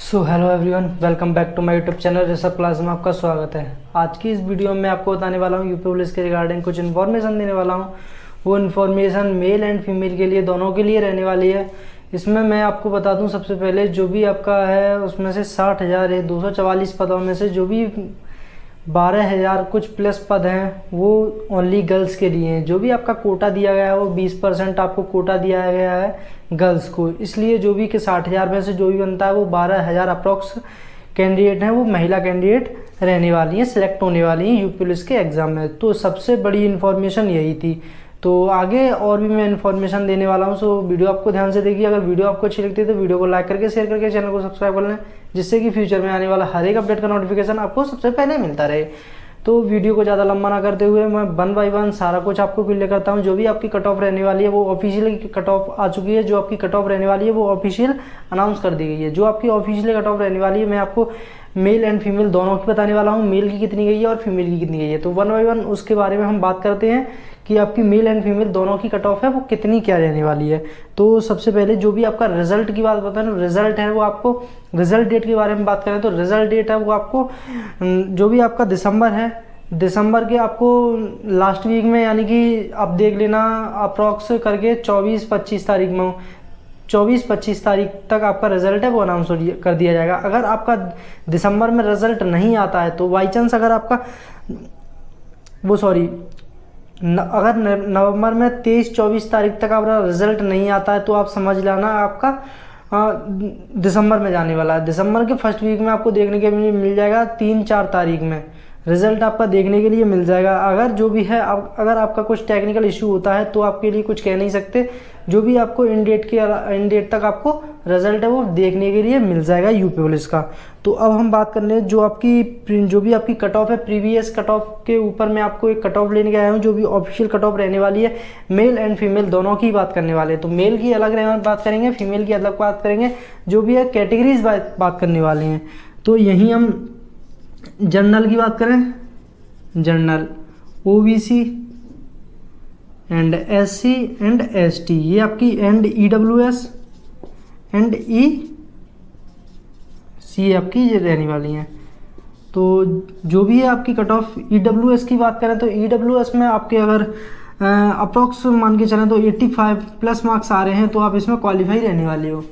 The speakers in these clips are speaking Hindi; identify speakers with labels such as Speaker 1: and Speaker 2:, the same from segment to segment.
Speaker 1: Hello everyone, welcome back to my YouTube channel Rishabh class में आपका स्वागत है। आज की इस वीडियो में आपको बताने वाला हूँ यूपी पुलिस के रिगार्डिंग कुछ इन्फॉर्मेशन देने वाला हूँ। वो इन्फॉर्मेशन मेल एंड फीमेल के लिए, दोनों के लिए रहने वाली है। इसमें मैं आपको बता दूँ, सबसे पहले जो भी आपका है उसमें से 60,000 है, 244 पदों में से जो भी 12,000 कुछ प्लस पद हैं वो ओनली गर्ल्स के लिए हैं। जो भी आपका कोटा दिया गया है वो 20% आपको कोटा दिया गया है गर्ल्स को, इसलिए जो भी के 60,000 में से जो भी बनता है वो 12,000 अप्रॉक्स कैंडिडेट हैं वो महिला कैंडिडेट रहने वाली हैं, सिलेक्ट होने वाली हैं यूपी पुलिस के एग्ज़ाम में। तो सबसे बड़ी इन्फॉर्मेशन यही थी। तो आगे और भी मैं इन्फॉर्मेशन देने वाला हूँ, सो वीडियो आपको ध्यान से देखिए। अगर वीडियो आपको अच्छी लगती है तो वीडियो को लाइक करके शेयर करके चैनल को सब्सक्राइब कर लें, जिससे कि फ्यूचर में आने वाला हर एक अपडेट का नोटिफिकेशन आपको सबसे पहले मिलता रहे। तो वीडियो को ज़्यादा लंबा ना करते हुए मैं 1 बाय 1 सारा कुछ आपको क्लियर करता हूँ। जो भी आपकी कट ऑफ रहने वाली है वो ऑफिशियल कट ऑफ आ चुकी है। जो आपकी कट ऑफ रहने वाली है वो ऑफिशियल अनाउंस कर दी गई है। जो आपकी ऑफिशियल कट ऑफ रहने वाली है मैं आपको मेल एंड फीमेल दोनों की बताने वाला हूँ, मेल की कितनी गई है और फीमेल की कितनी गई है। तो 1 बाय 1 उसके बारे में हम बात करते हैं कि आपकी मेल एंड फीमेल दोनों की कट ऑफ है वो कितनी क्या रहने वाली है। तो सबसे पहले जो भी आपका रिजल्ट की बात बताएं, रिजल्ट है वो आपको रिजल्ट डेट के बारे में बात करें तो रिजल्ट डेट है वो आपको जो भी आपका दिसंबर है, दिसंबर के आपको लास्ट वीक में, यानी कि आप देख लेना अप्रॉक्स करके 24-25 तारीख में, 24-25 तारीख तक आपका रिजल्ट है वो अनाउंस कर दिया जाएगा। अगर आपका दिसंबर में रिजल्ट नहीं आता है तो बाई चांस अगर आपका अगर नवंबर में 23-24 तारीख तक आपका रिजल्ट नहीं आता है तो आप समझ लेना आपका दिसंबर में जाने वाला है। दिसंबर के फर्स्ट वीक में आपको देखने के लिए मिल जाएगा, 3-4 तारीख में रिजल्ट आपका देखने के लिए मिल जाएगा। अगर जो भी है अगर आपका कुछ टेक्निकल इशू होता है तो आपके लिए कुछ कह नहीं सकते। जो भी आपको इन डेट तक आपको रिजल्ट है वो देखने के लिए मिल जाएगा यूपी पुलिस का। तो अब हम बात कर रहे हैं जो भी आपकी कट ऑफ है, प्रीवियस कट ऑफ के ऊपर मैं आपको एक कट ऑफ लेने के आया हूँ। जो भी ऑफिशियल कट ऑफ रहने वाली है मेल एंड फीमेल दोनों की बात करने वाले हैं। तो मेल की अलग बात करेंगे, फीमेल की अलग बात करेंगे। जो भी है कैटेगरीज बात करने वाले हैं। तो यहीं हम जनरल की बात करें, general, OBC and SC and ST, ये आपकी एंड ईडब्ल्यूएस एंड ईसी आपकी ये रहने वाली हैं। तो जो भी है आपकी कट ऑफ ईडब्ल्यूएस की बात करें तो ईडब्ल्यूएस में आपके अगर अप्रॉक्स मान के चलें तो 85 प्लस मार्क्स आ रहे हैं तो आप इसमें क्वालिफाई रहने वाले हो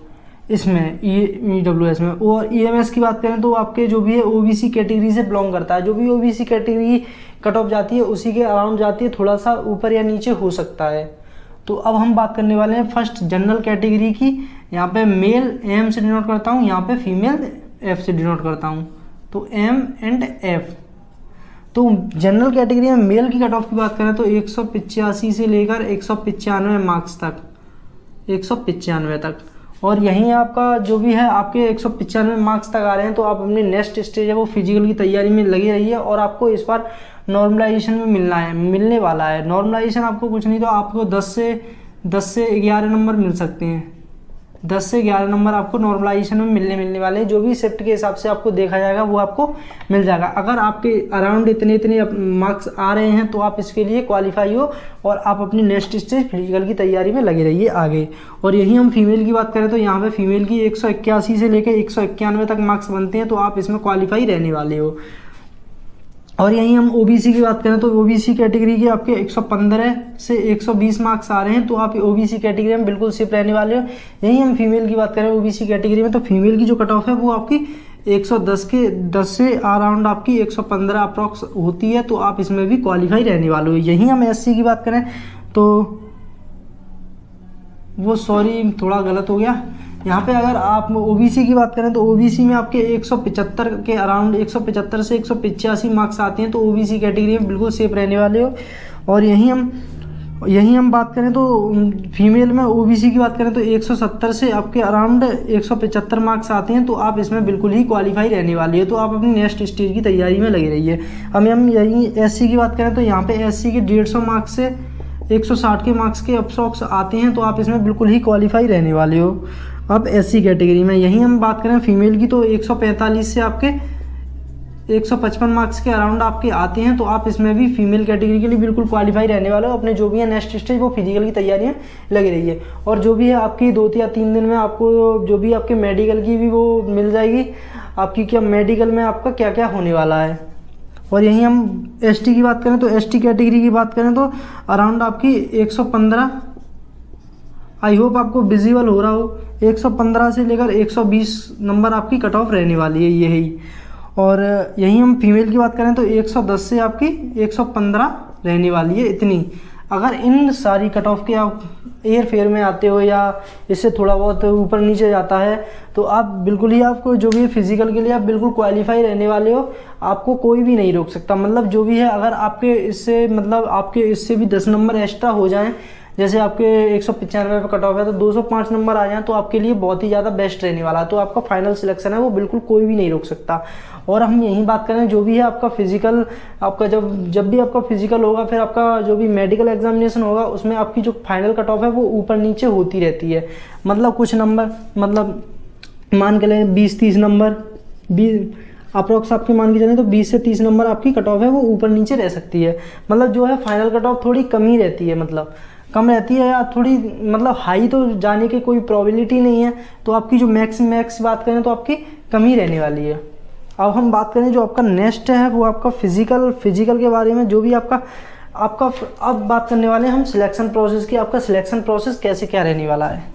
Speaker 1: इसमें ईडब्ल्यूएस में। और ईएमएस की बात करें तो आपके जो भी है ओबीसी कैटेगरी से बिलोंग करता है। जो भी ओबीसी कैटेगरी कट ऑफ जाती है उसी के अराउंड जाती है, थोड़ा सा ऊपर या नीचे हो सकता है। तो अब हम बात करने वाले हैं फर्स्ट जनरल कैटेगरी की। यहाँ पे मेल एम से डिनोट करता हूँ, यहाँ पे फीमेल एफ से डिनोट करता हूँ। तो एम एंड एफ। तो जनरल कैटेगरी में मेल की कट ऑफ की बात करें तो 185 से लेकर 195 मार्क्स तक, 195 तक। और यहीं आपका जो भी है आपके 195 मार्क्स तक आ रहे हैं तो आप अपनी नेक्स्ट स्टेज है वो फिजिकल की तैयारी में लगी रही है। और आपको इस बार नॉर्मलाइजेशन में मिलने वाला है। नॉर्मलाइजेशन आपको कुछ नहीं तो आपको 10 से 11 नंबर मिल सकते हैं। 10 से 11 नंबर आपको नॉर्मलाइजेशन में मिलने वाले हैं। जो भी शिफ्ट के हिसाब से आपको देखा जाएगा वो आपको मिल जाएगा। अगर आपके अराउंड इतने मार्क्स आ रहे हैं तो आप इसके लिए क्वालिफाई हो और आप अपनी नेक्स्ट स्टेज फिजिकल की तैयारी में लगे रहिए आगे। और यही हम फीमेल की बात करें तो यहाँ पे फीमेल की 181 से लेकर 191 तक मार्क्स बनते हैं तो आप इसमें क्वालिफाई रहने वाले हो। और यहीं हम ओबीसी की बात करें तो ओबीसी कैटेगरी के आपके 115 से 120 मार्क्स आ रहे हैं तो आप ओबीसी कैटेगरी में बिल्कुल शिफ्ट रहने वाले हो। यहीं हम फीमेल की बात करें ओबीसी कैटेगरी में तो फीमेल की जो कट ऑफ है वो आपकी 110 से अराउंड आपकी 115 अप्रॉक्स होती है तो आप इसमें भी क्वालिफाई रहने वाले हो। यहीं हम एससी की बात करें तो वो थोड़ा गलत हो गया। यहाँ पे अगर आप ओबीसी की बात करें तो ओबीसी में आपके 175 के अराउंड 175 से 185 मार्क्स आते हैं तो ओबीसी कैटेगरी में बिल्कुल सेफ रहने वाले हो। और यहीं हम बात करें तो फीमेल में ओबीसी की बात करें तो 170 से आपके अराउंड 175 मार्क्स आते हैं तो आप इसमें बिल्कुल ही क्वालिफाई रहने वाली है। तो आप अपनी नेक्स्ट स्टेज की तैयारी में लगी रहिए। हम यहीं एससी की बात करें तो यहाँ पे एससी के 150 मार्क्स से 160 के मार्क्स के अप्रॉक्स आते हैं तो आप इसमें बिल्कुल ही क्वालिफाई रहने वाले हो अब एससी कैटेगरी में। यहीं हम बात करें फीमेल की तो 145 से आपके 155 मार्क्स के अराउंड आपके आते हैं, तो आप इसमें भी फीमेल कैटेगरी के लिए बिल्कुल क्वालिफाई रहने वाले हो। अपने जो भी है नेक्स्ट स्टेज वो फिजिकल की तैयारियां लगी रही है, और जो भी है आपकी 2 या 3 दिन में आपको जो भी आपके मेडिकल की भी वो मिल जाएगी आपकी, क्या मेडिकल में आपका क्या क्या होने वाला है। और यहीं हम एसटी की बात करें तो एसटी कैटेगरी की बात करें तो अराउंड आपकी 115, आई होप आपको विजिबल हो रहा हो, 115 से लेकर 120 नंबर आपकी कट ऑफ रहने वाली है यही। और यहीं हम फीमेल की बात करें तो 110 से आपकी 115 रहने वाली है इतनी। अगर इन सारी कट ऑफ के आप एयर फेयर में आते हो या इससे थोड़ा बहुत ऊपर नीचे जाता है तो आप बिल्कुल ही आपको जो भी फिजिकल के लिए आप बिल्कुल क्वालिफाई रहने वाले हो, आपको कोई भी नहीं रोक सकता। मतलब जो भी है अगर आपके इससे मतलब आपके इससे भी 10 नंबर एक्स्ट्रा हो जाएं, जैसे आपके 195 पे कट ऑफ है तो 205 नंबर आ जाए तो आपके लिए बहुत ही ज़्यादा बेस्ट रहने वाला है। तो आपका फाइनल सिलेक्शन है वो बिल्कुल कोई भी नहीं रोक सकता। और हम यही बात करें जो भी है आपका फिजिकल, आपका जब भी आपका फिजिकल होगा फिर आपका जो भी मेडिकल एग्जामिनेशन होगा उसमें आपकी जो फाइनल कट ऑफ है वो ऊपर नीचे होती रहती है। मतलब कुछ नंबर मतलब मान के लें 20-30 नंबर, 20 अप्रॉक्स आपके मान के चलें तो 20 से 30 नंबर आपकी कट ऑफ है वो ऊपर नीचे रह सकती है। मतलब जो है फाइनल कट ऑफ थोड़ी कम ही रहती है, मतलब कम रहती है या थोड़ी मतलब हाई तो जाने की कोई प्रोबेबिलिटी नहीं है। तो आपकी जो मैक्स बात करें तो आपकी कम ही रहने वाली है। अब हम बात करें जो आपका नेक्स्ट है वो आपका फिजिकल के बारे में, जो भी आपका अब बात करने वाले हैं हम सिलेक्शन प्रोसेस की। आपका सिलेक्शन प्रोसेस कैसे क्या रहने वाला है।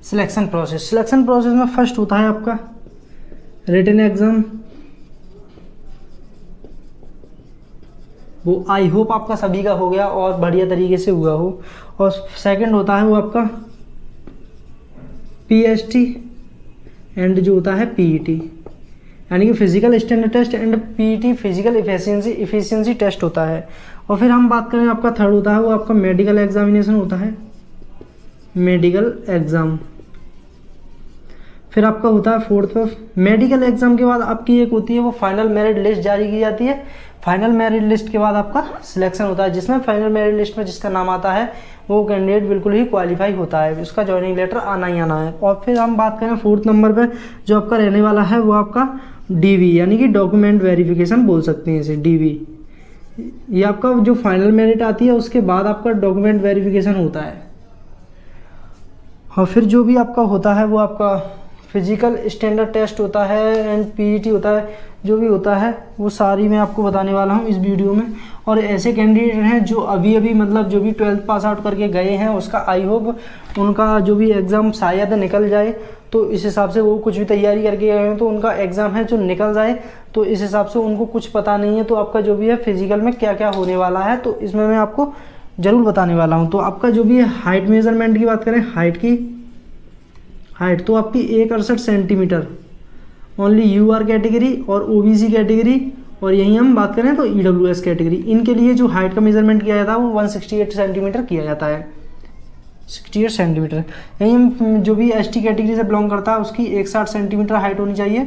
Speaker 1: सिलेक्शन प्रोसेस में फर्स्ट होता है आपका रिटन एग्जाम, वो आई होप आपका सभी का हो गया और बढ़िया तरीके से हुआ हो। और सेकंड होता है वो आपका पीएसटी एंड जो होता है पीईटी, यानी कि physical standard test and PET physical efficiency test होता है। और फिर हम बात करें आपका थर्ड होता है वो आपका मेडिकल एग्जामिनेशन होता है, मेडिकल एग्जाम। फिर आपका होता है फोर्थ मेडिकल एग्जाम के बाद आपकी एक होती है वो फाइनल मेरिट लिस्ट जारी की जाती है। फाइनल मेरिट लिस्ट के बाद आपका सिलेक्शन होता है, जिसमें फाइनल मेरिट लिस्ट में जिसका नाम आता है वो कैंडिडेट बिल्कुल ही क्वालिफाई होता है, उसका ज्वाइनिंग लेटर आना ही आना है। और फिर हम बात करें फोर्थ नंबर पे जो आपका रहने वाला है वो आपका डीवी, यानी कि डॉक्यूमेंट वेरिफिकेशन बोल सकते हैं इसे, डीवी। ये आपका जो फाइनल मेरिट आती है उसके बाद आपका डॉक्यूमेंट वेरिफिकेशन होता है। और फिर जो भी आपका होता है वो आपका फिजिकल स्टैंडर्ड टेस्ट होता है एंड पीईटी होता है, जो भी होता है वो सारी मैं आपको बताने वाला हूँ इस वीडियो में। और ऐसे कैंडिडेट हैं जो अभी मतलब जो भी 12th पास आउट करके गए हैं उसका आई होप उनका जो भी एग्ज़ाम शायद निकल जाए, तो इस हिसाब से वो कुछ भी तैयारी करके गए हैं तो उनका एग्ज़ाम है जो निकल जाए, तो इस हिसाब से उनको कुछ पता नहीं है। तो आपका जो भी है फिजिकल में क्या क्या होने वाला है तो इसमें मैं आपको ज़रूर बताने वाला हूँ। तो आपका जो भी है हाइट मेजरमेंट की बात करें, हाइट तो आपकी 168 सेंटीमीटर ओनली यूआर कैटेगरी और ओबीसी कैटेगरी, और यहीं हम बात करें तो ईडब्ल्यूएस कैटेगरी, इनके लिए जो हाइट का मेजरमेंट किया जाता है वो 168 सेंटीमीटर किया जाता है, 68 सेंटीमीटर। यहीं जो भी एसटी कैटेगरी से बिलोंग करता है उसकी 160 सेंटीमीटर हाइट होनी चाहिए,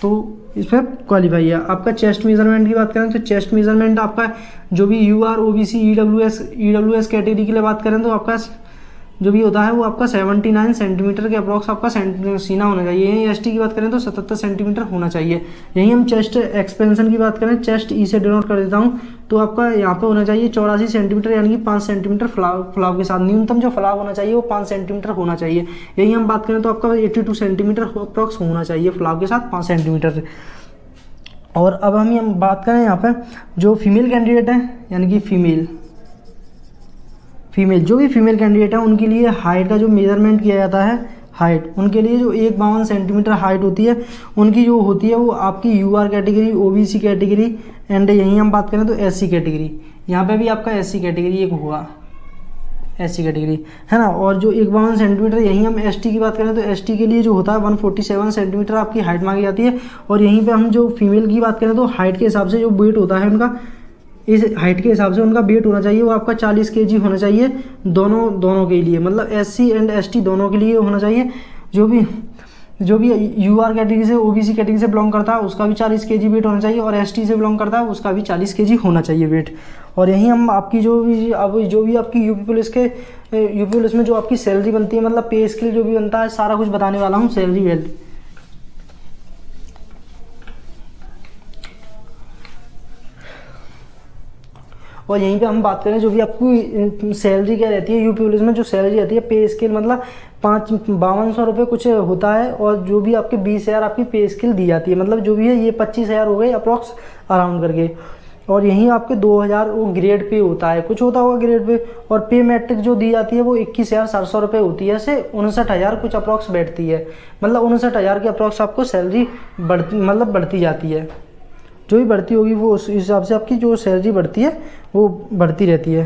Speaker 1: तो इस पर क्वालिफाई है। आपका चेस्ट मेजरमेंट की बात करें तो चेस्ट मेजरमेंट आपका जो भी यूआर ओबीसी ईडब्ल्यूएस कैटेगरी के लिए बात करें तो आपका जो भी होता है वो आपका 79 सेंटीमीटर के अप्रॉक्स आपका सीना होना चाहिए। यहीं एसटी की बात करें तो 77 सेंटीमीटर होना चाहिए। यहीं हम चेस्ट एक्सपेंशन की बात करें, चेस्ट ई से डिनोट कर देता हूँ, तो आपका यहाँ पे होना चाहिए 84 सेंटीमीटर, यानी कि 5 सेंटीमीटर फलाव के साथ न्यूनतम जो फलाव होना चाहिए वो 5 सेंटीमीटर होना चाहिए। यहीं हम बात करें तो आपका 82 सेंटीमीटर अप्रॉक्स होना चाहिए फलाव के साथ 5 सेंटीमीटर। और अब हम बात करें यहाँ पर जो फीमेल कैंडिडेट हैं, यानी कि फीमेल जो भी फीमेल कैंडिडेट है उनके लिए हाइट का जो मेजरमेंट किया जाता है, हाइट उनके लिए जो 152 सेंटीमीटर हाइट होती है उनकी जो होती है वो आपकी UR category, OBC category and यहीं हम बात करें तो एससी कैटेगरी, यहाँ पे भी आपका एससी कैटेगरी एक हुआ, एससी कैटेगरी है ना। और जो 152 सेंटीमीटर, यहीं हम एसटी की बात करें तो एसटी के लिए जो होता है 147 सेंटीमीटर आपकी हाइट मांगी जाती है। और यहीं पे हम जो फीमेल की बात करें तो हाइट के हिसाब से जो वेट होता है उनका, इस हाइट के हिसाब से उनका वेट होना चाहिए वो आपका 40 kg होना चाहिए दोनों के लिए, मतलब एससी एंड एसटी दोनों के लिए होना चाहिए। जो भी यूआर कैटेगरी से, ओबीसी कैटेगरी से बिलोंग करता है उसका भी 40 केजी वेट होना चाहिए, और एसटी से बिलोंग करता है उसका भी 40 केजी होना चाहिए वेट। और यहीं हम आपकी जो भी आपकी यूपी पुलिस में जो आपकी सैलरी बनती है, मतलब पे स्केल जो भी बनता है, सारा कुछ बताने वाला हूँ, सैलरी वेट। और यहीं पे हम बात करें जो भी आपकी सैलरी क्या रहती है यूपी पुलिस में, जो सैलरी रहती है पे स्केल मतलब 5200 रुपये कुछ होता है, और जो भी आपके 20,000 आपकी पे स्केल दी जाती है, मतलब जो भी है ये 25,000 हो गए अप्रॉक्स अराउंड करके। और यहीं आपके 2000 वो ग्रेड पे होता है, कुछ होता होगा ग्रेड पे। और पे मैट्रिक जो दी जाती है वो 21,700 रुपये होती है, से 59,000 कुछ अप्रॉक्स बैठती है, मतलब 59,000 के अप्रॉक्स आपको सैलरी बढ़ती जाती है। जो भी बढ़ती होगी वो उस हिसाब से आपकी जो सैलरी बढ़ती है वो बढ़ती रहती है।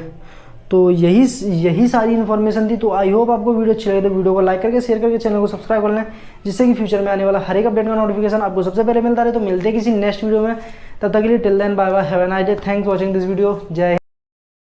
Speaker 1: तो यही सारी इन्फॉर्मेशन थी। तो आई होप आपको वीडियो अच्छी लगे तो वीडियो को लाइक करके शेयर करके चैनल को सब्सक्राइब कर लें, जिससे कि फ्यूचर में आने वाला हर एक अपडेट का नोटिफिकेशन आपको सबसे पहले मिलता रहे। तो मिलते हैं किसी नेक्स्ट वीडियो में, तब तक के लिए till then bye bye, have a nice day, thanks for watching this video, Jai Hind.